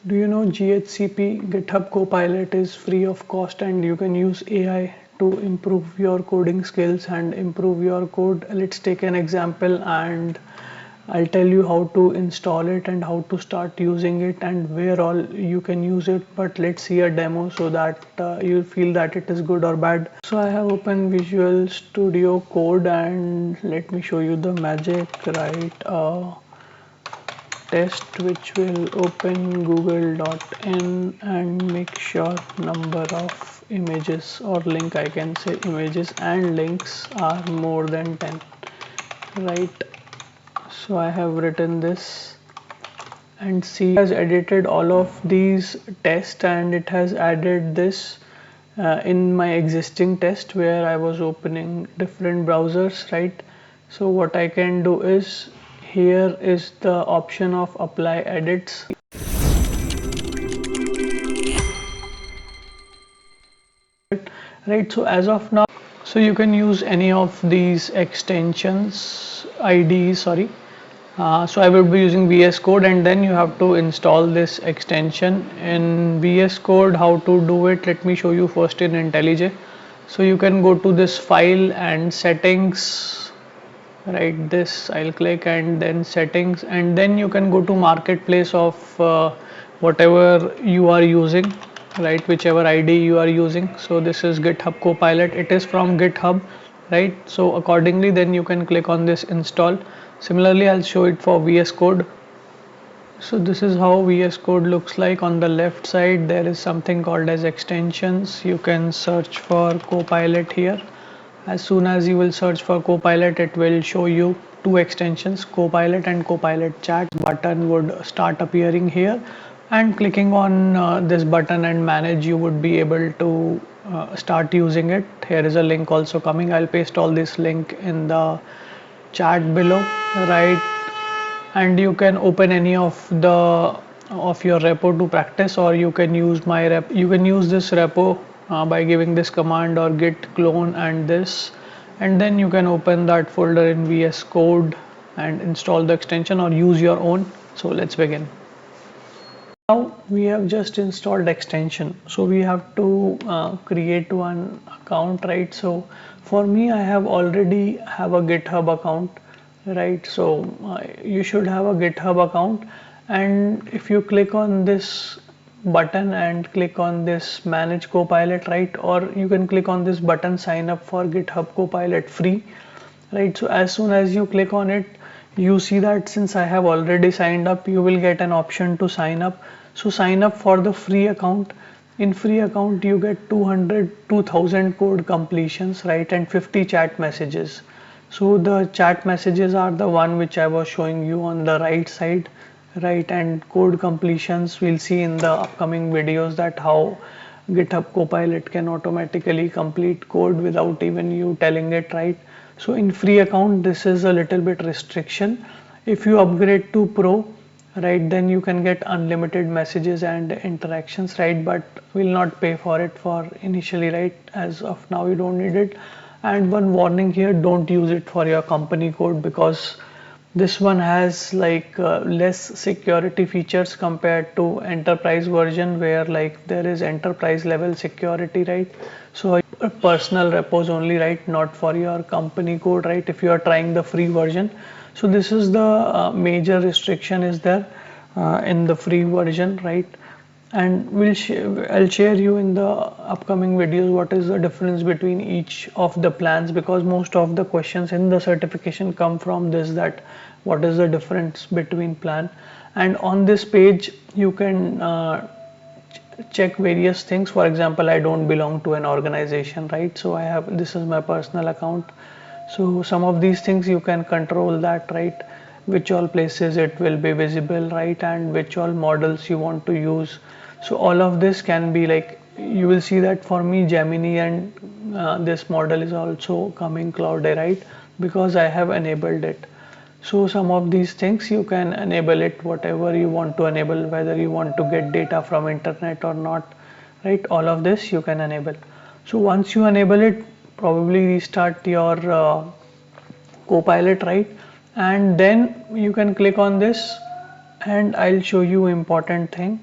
Do you know GHCP GitHub Copilot is free of cost and you can use AI to improve your coding skills and improve your code? Let's take an example and I'll tell you how to install it and how to start using it and where all you can use it. But let's see a demo so that you'll feel that it is good or bad. So I have opened Visual Studio Code and let me show you the magic, right? Test which will open google.in and make sure number of images or link, I can say images and links are more than 10, right? So I have written this and see it has edited all of these tests and it has added this in my existing test where I was opening different browsers, right? So what I can do is, here is the option of apply edits. Right, so as of now, so you can use any of these extensions, IDE, sorry. So I will be using VS Code and then you have to install this extension in VS Code. How to do it? Let me show you first in IntelliJ. So you can go to this file and settings, right? This I'll click and then settings, and then you can go to marketplace of whatever you are using, right? Whichever ID you are using. So this is GitHub Copilot. It is from GitHub, right? So accordingly, then you can click on this install. Similarly, I'll show it for VS Code. So this is how VS Code looks like. On the left side there is something called as extensions. You can search for Copilot here. As soon as you will search for Copilot, it will show you two extensions, Copilot and Copilot Chat. Button would start appearing here, and clicking on this button and manage, you would be able to start using it. Here is a link also coming. I'll paste all this link in the chat below, right? And you can open any of your repo to practice, or you can use my rep. You can use this repo by giving this command or git clone and this, and then you can open that folder in VS Code and install the extension or use your own. So let's begin. Now we have just installed extension, so we have to create one account, right? So for me, I have already have a GitHub account, right? So you should have a GitHub account, and if you click on this button and click on this manage Copilot, right? Or you can click on this button sign up for GitHub Copilot free, right? So as soon as you click on it, you see that since I have already signed up, you will get an option to sign up. So sign up for the free account. In free account you get 2000 code completions, right? And 50 chat messages. So the chat messages are the one which I was showing you on the right side, right? And code completions we'll see in the upcoming videos, that how GitHub Copilot can automatically complete code without even you telling it, right? So in free account this is a little bit restriction. If you upgrade to pro, right, then you can get unlimited messages and interactions, right? But will not pay for it for initially, right? As of now you don't need it. And one warning here, don't use it for your company code, because this one has like less security features compared to enterprise version, where like there is enterprise level security, right? So personal repos only, right? Not for your company code, right? If you are trying the free version. So this is the major restriction is there in the free version, right? And I'll share you in the upcoming videos what is the difference between each of the plans, because most of the questions in the certification come from this, that what is the difference between plan. And on this page you can check various things. For example, I don't belong to an organization, right? So I have, this is my personal account. So some of these things you can control that, right? Which all places it will be visible, right? And which all models you want to use. So all of this can be like, you will see that for me Gemini and this model is also coming Cloud AI, right? Because I have enabled it. So some of these things you can enable it, whatever you want to enable, whether you want to get data from internet or not, right? All of this you can enable. So once you enable it, probably restart your Copilot, right? And then you can click on this, and I'll show you important thing.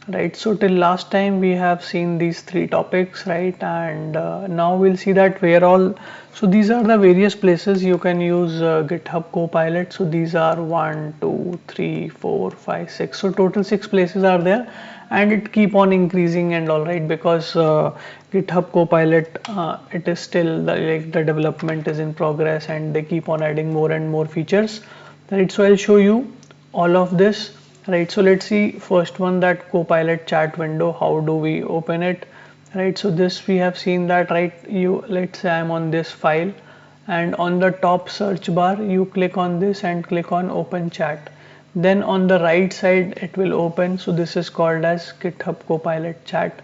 right? So till last time we have seen these three topics, right? And now we'll see that where all, so these are the various places you can use GitHub Copilot. So these are 1 2 3 4 5 6, so total 6 places are there, and it keep on increasing and all, right? Because GitHub Copilot, it is still like the development is in progress and they keep on adding more and more features, right? So I'll show you all of this, right? So let's see first one, that Copilot chat window, how do we open it, right? So this we have seen that, right? You, let's say I'm on this file, and on the top search bar you click on this and click on open chat, then on the right side it will open. So this is called as GitHub Copilot chat.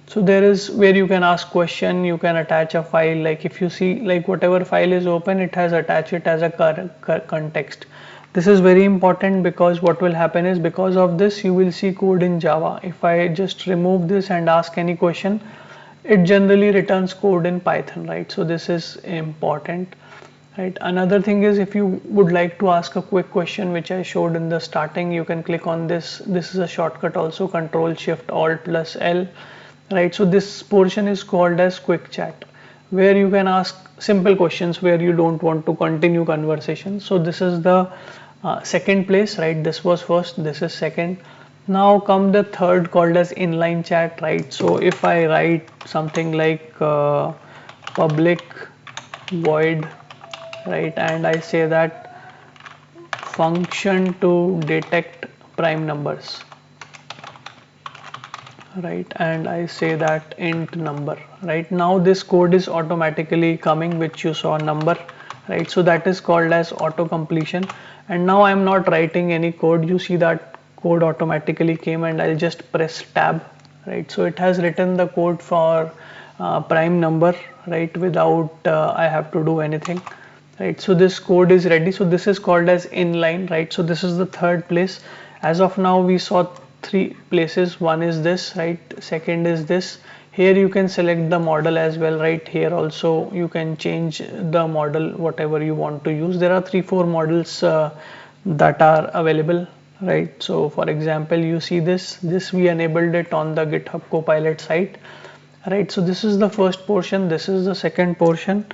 So there is where you can ask question, you can attach a file, like if you see, like whatever file is open, it has attached it as a context. This is very important because what will happen is, because of this you will see code in Java. If I just remove this and ask any question, it generally returns code in Python, right? So this is important, right? Another thing is, if you would like to ask a quick question, which I showed in the starting, you can click on this. This is a shortcut also, Control Shift Alt plus L, right? So this portion is called as quick chat, where you can ask simple questions where you don't want to continue conversation. So this is the second place, right? This was first, this is second. Now come the third, called as inline chat, right? So if I write something like public void, right, and I say that function to detect prime numbers, right, and I say that int number, right? Now this code is automatically coming, which you saw number, right? So that is called as auto completion. And now I'm not writing any code, you see that code automatically came, and I'll just press tab, right? So it has written the code for prime number, right, without I have to do anything, right? So this code is ready. So this is called as inline, right? So this is the third place. As of now we saw three places. One is this, right? Second is this. Here you can select the model as well, right? Here also you can change the model whatever you want to use. There are 3-4 models that are available, right? So for example, you see this we enabled it on the GitHub Copilot site, right? So this is the first portion, this is the second portion,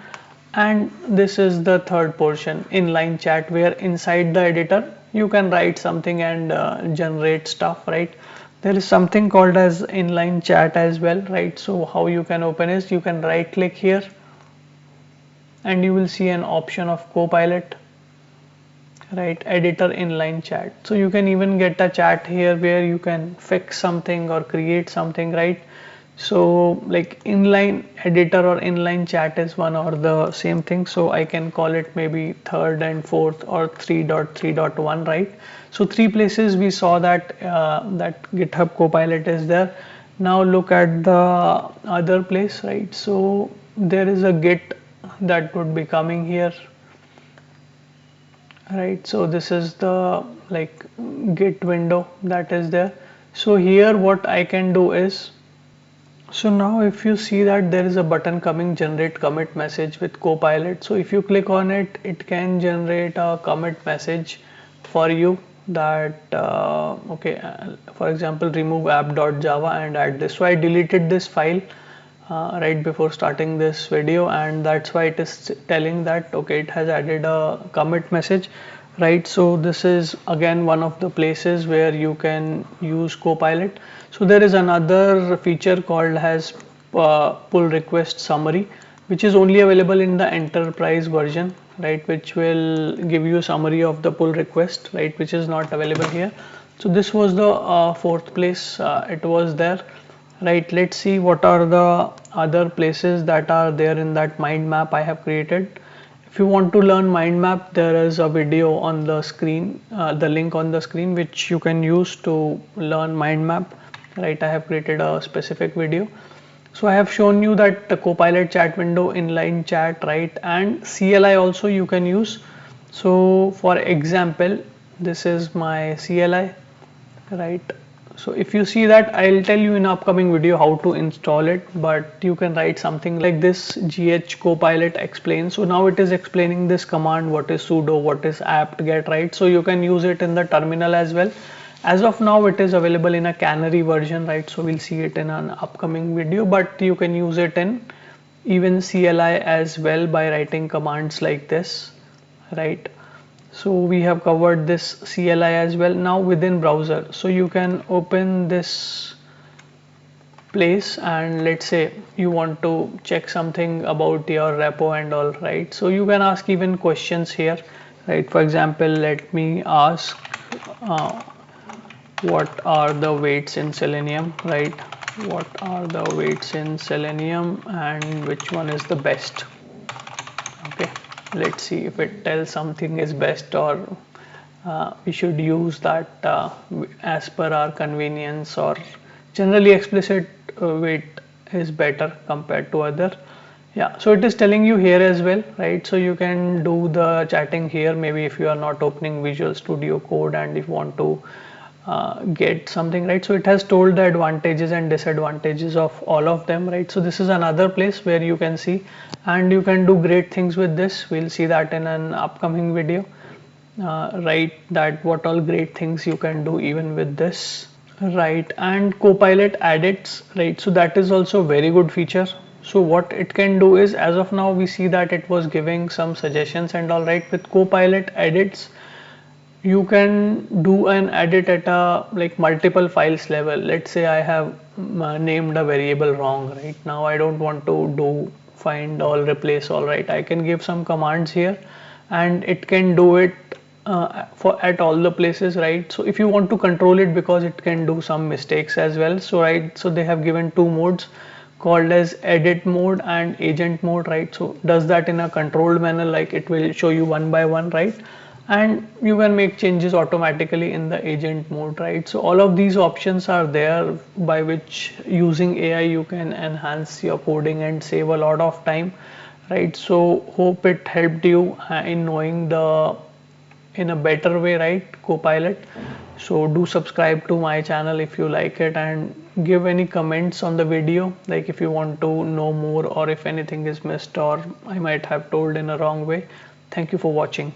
and this is the third portion, inline chat, where inside the editor you can write something and generate stuff, right? There is something called as inline chat as well, right? So how you can open is, you can right click here and you will see an option of Copilot, right? Editor inline chat. So you can even get a chat here where you can fix something or create something, right? So like inline editor or inline chat is one or the same thing. So I can call it maybe third and fourth or 3.3.1, right? So three places we saw that that GitHub Copilot is there. Now look at the other place, right? So there is a Git that would be coming here, right? So this is the like Git window that is there. So here what I can do is, so now if you see that there is a button coming, generate commit message with Copilot. So if you click on it, it can generate a commit message for you that okay, for example, remove app.java and add this. So I deleted this file right before starting this video, and that's why it is telling that okay, it has added a commit message, right? So this is again one of the places where you can use Copilot. So there is another feature called as pull request summary, which is only available in the enterprise version, right? Which will give you a summary of the pull request, right? Which is not available here. So this was the fourth place, it was there, right? Let's see what are the other places that are there in that mind map I have created. If you want to learn mind map, there is a video on the screen, the link on the screen, which you can use to learn mind map, right? I have created a specific video. So I have shown you that the Copilot chat window, inline chat, right? And CLI also you can use. So for example, this is my CLI, right? So if you see that, I'll tell you in upcoming video how to install it, but you can write something like this, gh copilot explain. So now it is explaining this command, what is sudo, what is apt get, right? So you can use it in the terminal as well, As of now it is available in a canary version, right? So we'll see it in an upcoming video, but you can use it in even CLI as well by writing commands like this, right? So we have covered this CLI as well. Now within browser, so you can open this place, and let's say you want to check something about your repo and all, right? So you can ask even questions here, right? For example, let me ask what are the weights in selenium, right? What are the weights in selenium and which one is the best? Okay, let's see if it tells something is best, or we should use that as per our convenience, or generally explicit weight is better compared to other. Yeah, so it is telling you here as well, right? So you can do the chatting here, maybe if you are not opening Visual Studio Code and if you want to get something, right? So it has told the advantages and disadvantages of all of them, right? So this is another place where you can see, and you can do great things with this. We'll see that in an upcoming video, right? That what all great things you can do even with this, right? And Copilot edits, right? So that is also a very good feature. So what it can do is, as of now we see that it was giving some suggestions and all, right? With Copilot edits, you can do an edit at a like multiple files level. Let's say I have named a variable wrong, right? Now I don't want to do find all, replace all, right? I can give some commands here and it can do it for at all the places, right? So if you want to control it, because it can do some mistakes as well, so right, so they have given two modes called as edit mode and agent mode, right? So does that in a controlled manner, like it will show you one by one, right? And you can make changes automatically in the agent mode, right? So all of these options are there, by which using AI you can enhance your coding and save a lot of time, right? So hope it helped you in knowing the in a better way, right, Copilot. So do subscribe to my channel if you like it, and give any comments on the video, like if you want to know more or if anything is missed or I might have told in a wrong way. Thank you for watching.